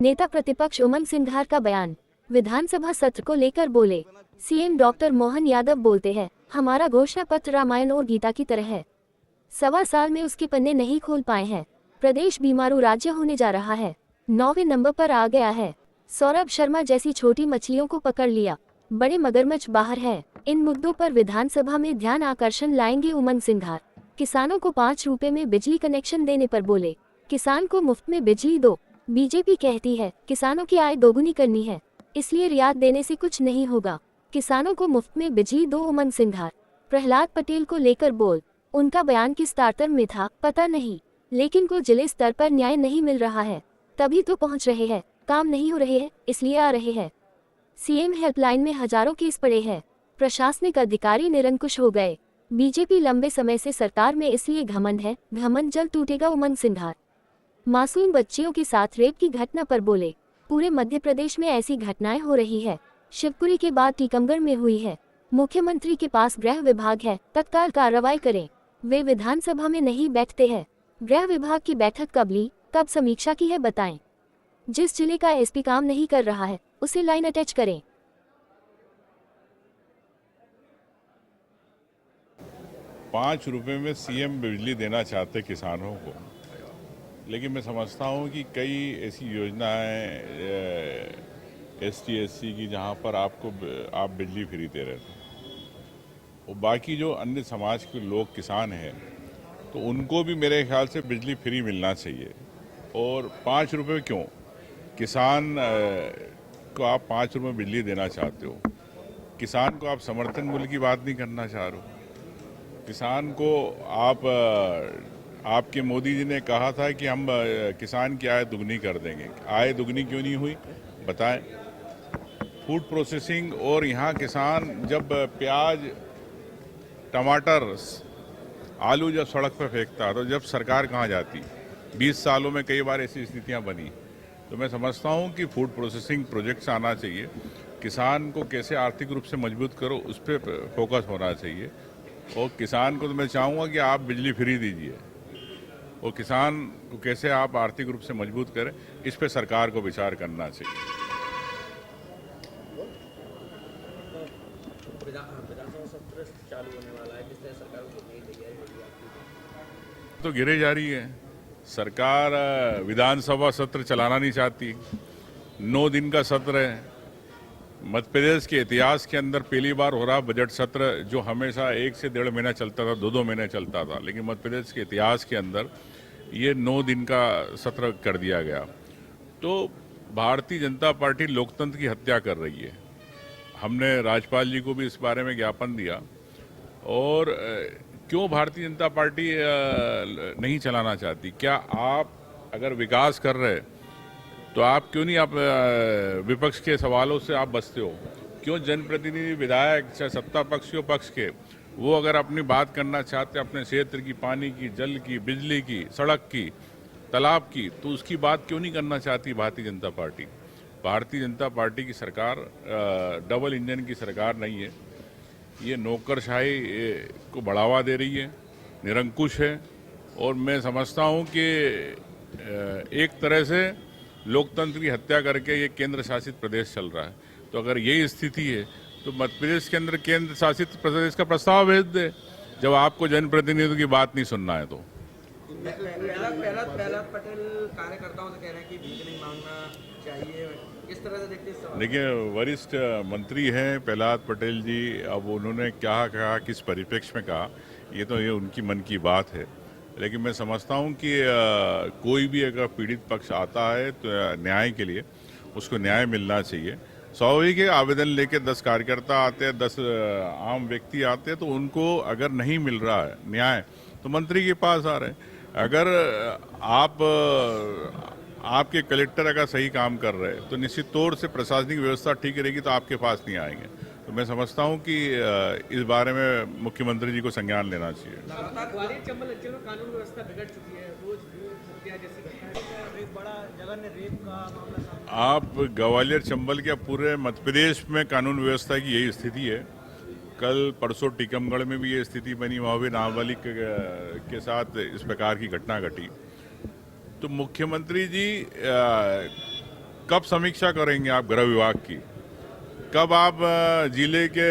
नेता प्रतिपक्ष उमंग सिंघार का बयान। विधानसभा सत्र को लेकर बोले सीएम डॉक्टर मोहन यादव बोलते हैं, हमारा घोषणा पत्र रामायण और गीता की तरह है। 1.25 साल में उसके पन्ने नहीं खोल पाए हैं। प्रदेश बीमारू राज्य होने जा रहा है। 9वें नंबर पर आ गया है। सौरभ शर्मा जैसी छोटी मछलियों को पकड़ लिया, बड़े मगरमच्छ बाहर है। इन मुद्दों पर विधानसभा में ध्यान आकर्षण लाएंगे उमंग सिंघार। किसानों को 5 रुपए में बिजली कनेक्शन देने पर बोले, किसान को मुफ्त में बिजली दो। बीजेपी कहती है किसानों की आय दोगुनी करनी है, इसलिए रियायत देने से कुछ नहीं होगा। किसानों को मुफ्त में बिजली दो। उमंग सिंघार प्रहलाद पटेल को लेकर बोल, उनका बयान किस तारतम्य में था पता नहीं, लेकिन को जिले स्तर पर न्याय नहीं मिल रहा है तभी तो पहुंच रहे हैं, काम नहीं हो रहे हैं इसलिए आ रहे हैं। सीएम हेल्पलाइन में हजारों केस पड़े हैं, प्रशासनिक अधिकारी निरंकुश हो गए। बीजेपी लंबे समय से सरकार में इसलिए घमंड है, घमंड जल्द टूटेगा। उमंग सिंघार मासूम बच्चियों के साथ रेप की घटना पर बोले, पूरे मध्य प्रदेश में ऐसी घटनाएं हो रही है। शिवपुरी के बाद टीकमगढ़ में हुई है। मुख्यमंत्री के पास गृह विभाग है, तत्काल कार्रवाई करें। वे विधानसभा में नहीं बैठते हैं। गृह विभाग की बैठक कब ली, कब समीक्षा की है बताएं। जिस जिले का एसपी काम नहीं कर रहा है उसे लाइन अटैच करें। 5 रुपए में सीएम बिजली देना चाहते किसानों को, लेकिन मैं समझता हूँ कि कई ऐसी योजनाएं ST SC की जहाँ पर आप बिजली फ्री दे रहे थे, और बाकी जो अन्य समाज के लोग किसान हैं तो उनको भी मेरे ख्याल से बिजली फ्री मिलना चाहिए। और 5 रुपये क्यों, किसान को आप 5 रुपये बिजली देना चाहते हो, किसान को आप समर्थन मूल्य की बात नहीं करना चाह रहे हो। किसान को आपके मोदी जी ने कहा था कि हम किसान की आय दुगनी कर देंगे। आय दुगनी क्यों नहीं हुई बताएं। फूड प्रोसेसिंग, और यहाँ किसान जब प्याज टमाटर आलू जब सड़क पर फेंकता तो जब सरकार कहाँ जाती। 20 सालों में कई बार ऐसी स्थितियाँ बनी। तो मैं समझता हूँ कि फूड प्रोसेसिंग प्रोजेक्ट्स आना चाहिए। किसान को कैसे आर्थिक रूप से मजबूत करो उस पर फोकस होना चाहिए। और किसान को तो मैं चाहूँगा कि आप बिजली फ्री दीजिए, और किसान को कैसे आप आर्थिक रूप से मजबूत करें इस पर सरकार को विचार करना चाहिए। विधानसभा सत्र चालू होने वाला है, किस तरह सरकार को नई तैयारी होगी आपकी? तो गिरे जा रही है सरकार। विधानसभा सत्र चलाना नहीं चाहती। 9 दिन का सत्र है। मध्य प्रदेश के इतिहास के अंदर पहली बार हो रहा बजट सत्र, जो हमेशा 1 से 1.5 महीना चलता था, 2-2 महीने चलता था, लेकिन मध्य प्रदेश के इतिहास के अंदर ये 9 दिन का सत्र कर दिया गया। तो भारतीय जनता पार्टी लोकतंत्र की हत्या कर रही है। हमने राज्यपाल जी को भी इस बारे में ज्ञापन दिया। और क्यों भारतीय जनता पार्टी नहीं चलाना चाहती? क्या आप अगर विकास कर रहे तो आप क्यों नहीं आप विपक्ष के सवालों से आप बचते हो? क्यों जनप्रतिनिधि विधायक चाहे सत्ता पक्ष हो पक्ष के, वो अगर अपनी बात करना चाहते अपने क्षेत्र की, पानी की, जल की, बिजली की, सड़क की, तालाब की, तो उसकी बात क्यों नहीं करना चाहती भारतीय जनता पार्टी? भारतीय जनता पार्टी की सरकार डबल इंजन की सरकार नहीं है। ये नौकरशाही को बढ़ावा दे रही है, निरंकुश है। और मैं समझता हूँ कि एक तरह से लोकतंत्र की हत्या करके ये केंद्र शासित प्रदेश चल रहा है। तो अगर यही स्थिति है तो मध्य प्रदेश के अंदर केंद्र शासित प्रदेश का प्रस्ताव भेज दे, जब आपको जनप्रतिनिधियों की बात नहीं सुनना है तो। प्रहलाद पटेल कार्यकर्ताओं से कह रहे हैं कि भीख नहीं मांगना चाहिए, किस तरह से देखते हैं? देखिए, वरिष्ठ मंत्री हैं प्रहलाद पटेल जी, अब उन्होंने क्या कहा, किस परिप्रेक्ष्य में कहा, ये उनकी मन की बात है। लेकिन मैं समझता हूँ कि कोई भी अगर पीड़ित पक्ष आता है तो न्याय के लिए उसको न्याय मिलना चाहिए। स्वाभाविक है, आवेदन लेके 10 कार्यकर्ता आते हैं, 10 आम व्यक्ति आते हैं, तो उनको अगर नहीं मिल रहा है न्याय तो मंत्री के पास आ रहे हैं। अगर आपके कलेक्टर अगर सही काम कर रहे हैं तो निश्चित तौर से प्रशासनिक व्यवस्था ठीक रहेगी, तो आपके पास नहीं आएंगे। तो मैं समझता हूं कि इस बारे में मुख्यमंत्री जी को संज्ञान लेना चाहिए। ग्वालियर चंबल अंचल में कानून व्यवस्था बिगड़ चुकी है, रोज हत्या जैसी घटनाएं, एक बड़ा जघन्य रेप का मामला। आप ग्वालियर चंबल के पूरे मध्य प्रदेश में कानून व्यवस्था की यही स्थिति है। कल परसों टीकमगढ़ में भी ये स्थिति बनी, वहाँ भी नाबालिग के साथ इस प्रकार की घटना घटी। तो मुख्यमंत्री जी कब समीक्षा करेंगे आप गृह विभाग की? कब आप जिले के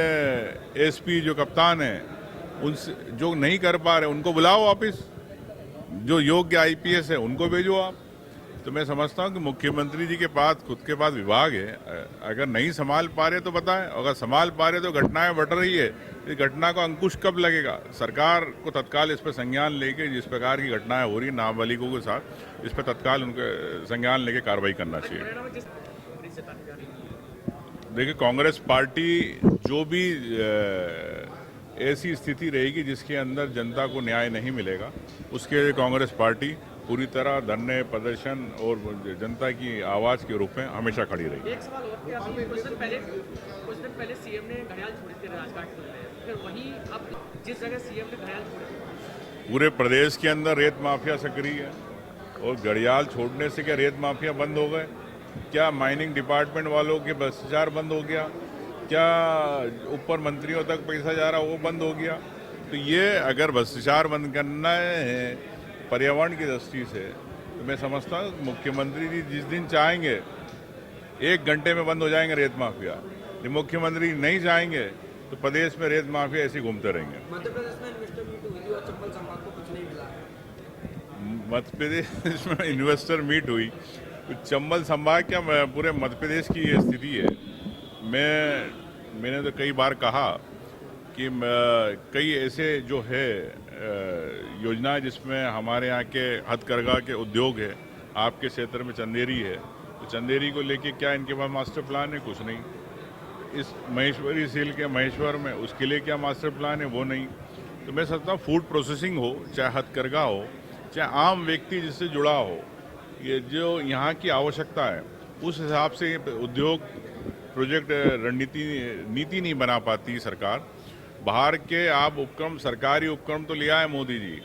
एसपी जो कप्तान हैं उनसे जो नहीं कर पा रहे उनको बुलाओ वापिस, जो योग्य आईपीएस है उनको भेजो आप। तो मैं समझता हूं कि मुख्यमंत्री जी के पास खुद के पास विभाग है, अगर नहीं संभाल पा रहे तो बताएं, अगर संभाल पा रहे तो घटनाएं बढ़ रही है, इस घटना को अंकुश कब लगेगा? सरकार को तत्काल इस पर संज्ञान लेके जिस प्रकार की घटनाएं हो रही नाबालिगों के साथ, इस पर तत्काल उनके संज्ञान लेके कार्रवाई करना चाहिए। देखिए, कांग्रेस पार्टी जो भी ऐसी स्थिति रहेगी जिसके अंदर जनता को न्याय नहीं मिलेगा, उसके लिए कांग्रेस पार्टी पूरी तरह धरने प्रदर्शन और जनता की आवाज़ के रूप में हमेशा खड़ी रही। एक सवाल और कि अभी कुछ दिन पहले सीएम ने घड़ियाल छोड़े थे राजघाट में, फिर वहीं अब जिस जगह सीएम ने घड़ियाल छोड़े, पूरे प्रदेश के अंदर रेत माफिया सक्रिय है, और घड़ियाल छोड़ने से क्या रेत माफिया बंद हो गए? क्या माइनिंग डिपार्टमेंट वालों के भ्रष्टाचार बंद हो गया? क्या ऊपर मंत्रियों तक पैसा जा रहा वो बंद हो गया? तो ये अगर भ्रष्टाचार बंद करना है पर्यावरण की दृष्टि से, तो मैं समझता हूँ मुख्यमंत्री जी जिस दिन चाहेंगे 1 घंटे में बंद हो जाएंगे रेत माफिया। यदि मुख्यमंत्री नहीं चाहेंगे तो प्रदेश में रेत माफिया ऐसे घूमते रहेंगे। मध्य प्रदेश में इन्वेस्टर मीट हुई थी और चंबल संभाग को कुछ नहीं मिला। मध्य प्रदेश में इन्वेस्टर मीट हुई, चंबल संभाग क्या पूरे मध्य प्रदेश की ये स्थिति है। मैंने तो कई बार कहा कि कई ऐसे जो है योजना जिसमें हमारे यहाँ के हथकरघा के उद्योग है, आपके क्षेत्र में चंदेरी है, तो चंदेरी को लेके क्या इनके पास मास्टर प्लान है? कुछ नहीं। इस महेश्वरी सील के महेश्वर में उसके लिए क्या मास्टर प्लान है? वो नहीं। तो मैं समझता हूँ फूड प्रोसेसिंग हो, चाहे हथकरघा हो, चाहे आम व्यक्ति जिससे जुड़ा हो, ये जो यहाँ की आवश्यकता है उस हिसाब से उद्योग प्रोजेक्ट नीति नहीं बना पाती सरकार। बाहर के आप उपक्रम, सरकारी उपक्रम तो लिया है मोदी जी,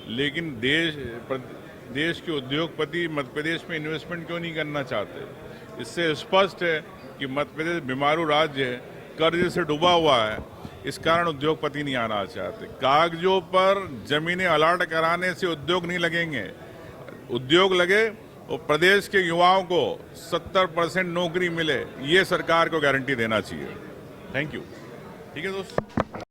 लेकिन देश के उद्योगपति मध्य प्रदेश में इन्वेस्टमेंट क्यों नहीं करना चाहते? इससे स्पष्ट है कि मध्य प्रदेश बीमारू राज्य है, कर्ज से डूबा हुआ है, इस कारण उद्योगपति नहीं आना चाहते। कागजों पर जमीनें अलॉट कराने से उद्योग नहीं लगेंगे। उद्योग लगे और प्रदेश के युवाओं को 70% नौकरी मिले, ये सरकार को गारंटी देना चाहिए। Thank you. ठीक है दोस्त।